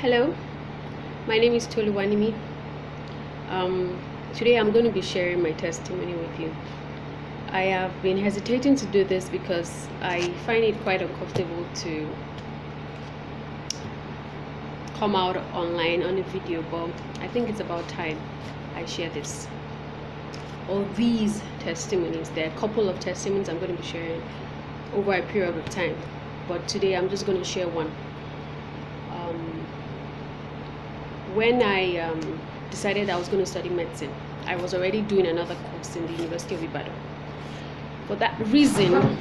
Hello, my name is Toluwanimi. Um, Today I'm going to be sharing my testimony with you. I have been hesitating to do this because I find it quite uncomfortable to come out online on a video, but I think it's about time I share this. All these testimonies, there are a couple of testimonies I'm going to be sharing over a period of time, but today I'm just going to share one. When I decided I was going to study medicine, I was already doing another course in the University of Ibadan. For that reason,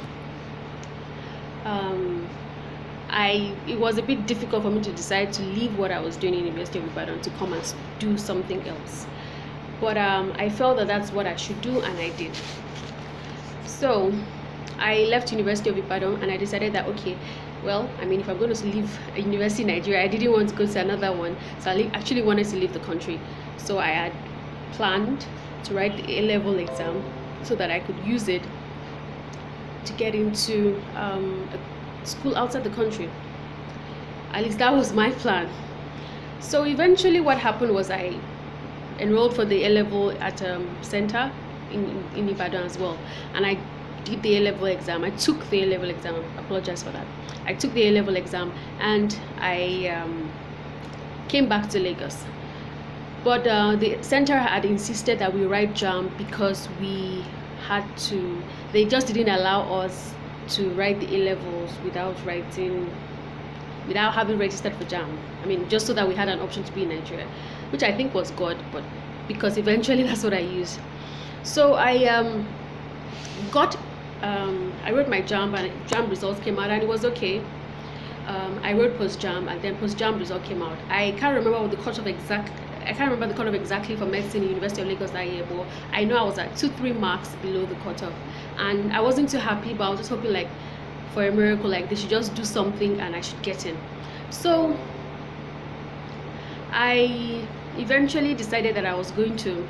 it was a bit difficult for me to decide to leave what I was doing in the University of Ibadan to come and do something else. But I felt that that's what I should do, and I did. So I left University of Ibadan, and I decided that okay, well, if I'm going to leave a university in Nigeria, I didn't want to go to another one, so I actually wanted to leave the country. So I had planned to write the A-level exam so that I could use it to get into a school outside the country. At least that was my plan. So eventually what happened was I enrolled for the A-level at center in Ibadan as well, and I did the A-level exam. I took the A-level exam. I apologize for that. I took the A-level exam, and I came back to Lagos. But the center had insisted that we write JAMB because we had to. They just didn't allow us to write the A-levels without having registered for JAMB. Just so that we had an option to be in Nigeria, which I think was good, but because eventually that's what I used. So I I wrote my JAMB, and JAMB results came out, and it was okay. I wrote post-JAMB, and then post-JAMB result came out. I can't remember what the cutoff exactly for medicine in University of Lagos that year, but I know I was at 2-3 marks below the cutoff, and I wasn't too happy, but I was just hoping like for a miracle, like they should just do something and I should get in. So I eventually decided that I was going to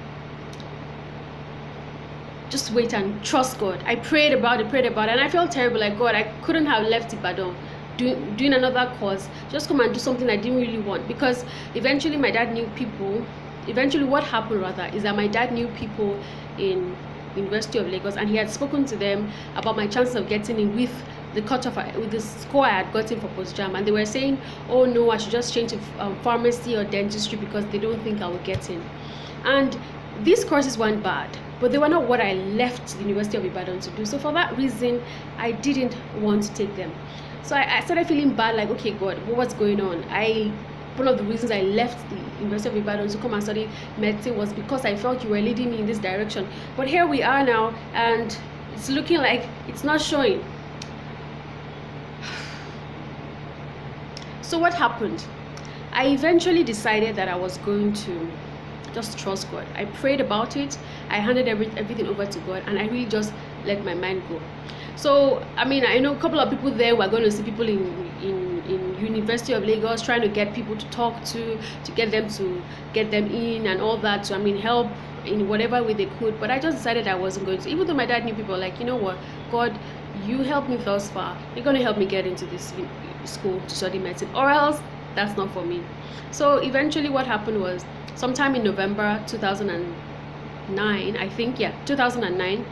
just wait and trust God. I prayed about it, and I felt terrible, like God, I couldn't have left Ibadan doing another course, just come and do something I didn't really want, because eventually my dad knew people. Eventually what happened rather is that my dad knew people in University of Lagos, and he had spoken to them about my chances of getting in with the cutoff, with the score I had gotten for post-JAMB, and they were saying, oh no, I should just change to pharmacy or dentistry because they don't think I will get in. And these courses weren't bad, but they were not what I left the University of Ibadan to do. So for that reason, I didn't want to take them. So I started feeling bad, like, okay, God, what's going on? One of the reasons I left the University of Ibadan to come and study medicine was because I felt you were leading me in this direction. But here we are now, and it's looking like it's not showing. So what happened? I eventually decided that I was going to just trust God. I prayed about it. I handed everything over to God, and I really just let my mind go. So I know a couple of people there were going to see people in University of Lagos, trying to get people to talk to get them in and all that. So help in whatever way they could. But I just decided I wasn't going to. Even though my dad knew people, like, you know what, God, you helped me thus far. You're going to help me get into this school to study medicine, or else that's not for me. So eventually what happened was, sometime in November 2009, I think, 2009,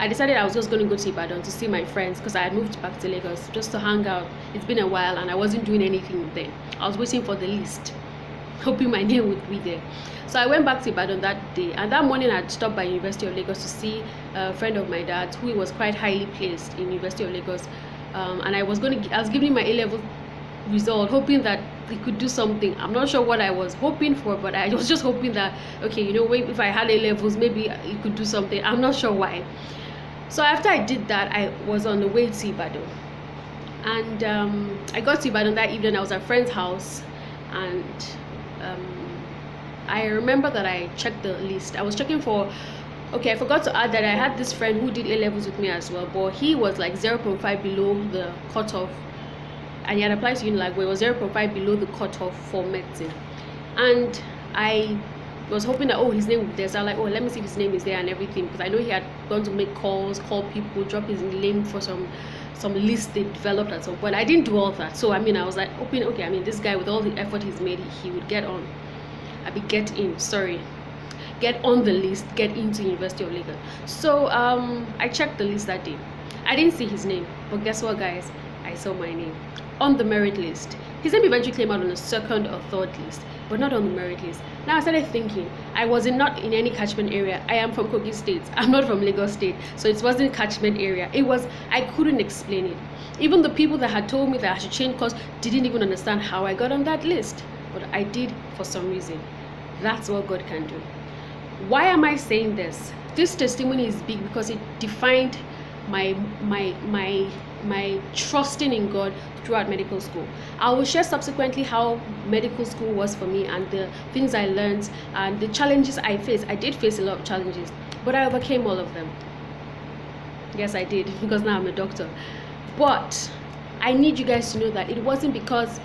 I decided I was just going to go to Ibadan to see my friends, because I had moved back to Lagos just to hang out. It's been a while, and I wasn't doing anything then. I was waiting for the list, hoping my name would be there. So I went back to Ibadan that day, and that morning I had stopped by University of Lagos to see a friend of my dad's who was quite highly placed in University of Lagos, and I was giving my A-level result, hoping that they could do something. I'm not sure what I was hoping for, but I was just hoping that, okay, if I had A-levels, maybe it could do something. I'm not sure why. So after I did that, I was on the way to Ibadan, and I got to Ibadan that evening. I was at a friend's house, and I remember that I checked the list. I was checking for, okay, I forgot to add that I had this friend who did A-levels with me as well, but he was like 0.5 below the cutoff, and he had applied to Unilag, where it was 0.5 below the cutoff for medicine. And I was hoping that, his name would be there. So I was like, let me see if his name is there and everything, because I know he had gone to make calls, call people, drop his name for some some list they developed at some point. I didn't do all that. So I mean, I was like, hoping, okay, I mean, this guy with all the effort he's made, he would get on. Get on the list, get into University of Lagos. So I checked the list that day. I didn't see his name, but guess what, guys? I saw my name on the merit list. His name eventually came out on the second or third list, but not on the merit list. Now I started thinking, I was not in any catchment area. I am from Kogi State. I'm not from Lagos State, so it wasn't catchment area. I couldn't explain it. Even the people that had told me that I should change course didn't even understand how I got on that list, but I did for some reason. That's what God can do. Why am I saying this? This testimony is big because it defined my trusting in God throughout medical school. I will share subsequently how medical school was for me and the things I learned and the challenges I faced. I did face a lot of challenges, but I overcame all of them. Yes, I did, because now I'm a doctor. But I need you guys to know that it wasn't because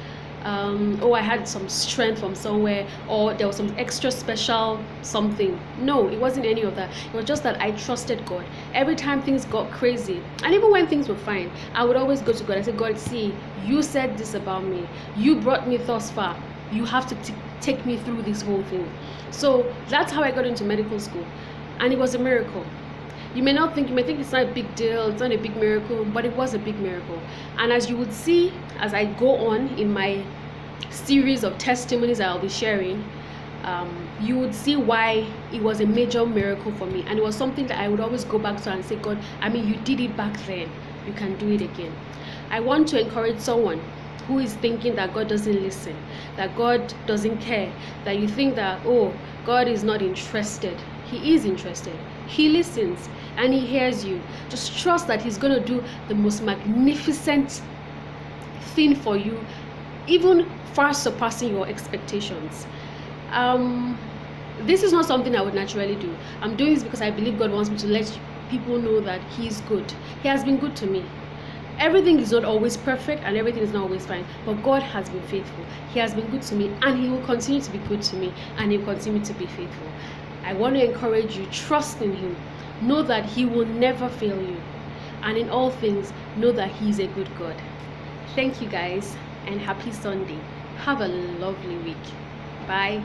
I had some strength from somewhere, or there was some extra special something. No, it wasn't any of that. It was just that I trusted God. Every time things got crazy, and even when things were fine, I would always go to God and say, God, see, you said this about me. You brought me thus far. You have to take me through this whole thing. So that's how I got into medical school, and it was a miracle. You may think it's not a big deal, it's not a big miracle, but it was a big miracle. And as you would see, as I go on in my series of testimonies I'll be sharing, you would see why it was a major miracle for me. And it was something that I would always go back to and say, God, I mean, you did it back then. You can do it again. I want to encourage someone who is thinking that God doesn't listen, that God doesn't care, that you think that, oh, God is not interested. He is interested. He listens and he hears you. Just trust that he's going to do the most magnificent thing for you, even far surpassing your expectations. This is not something I would naturally do. I'm doing this because I believe God wants me to let people know that he's good. He has been good to me. Everything is not always perfect and everything is not always fine, but God has been faithful. He has been good to me, and he will continue to be good to me, and he will continue to be faithful. I want to encourage you, trust in him. Know that he will never fail you. And in all things, know that he's a good God. Thank you guys, and happy Sunday. Have a lovely week. Bye.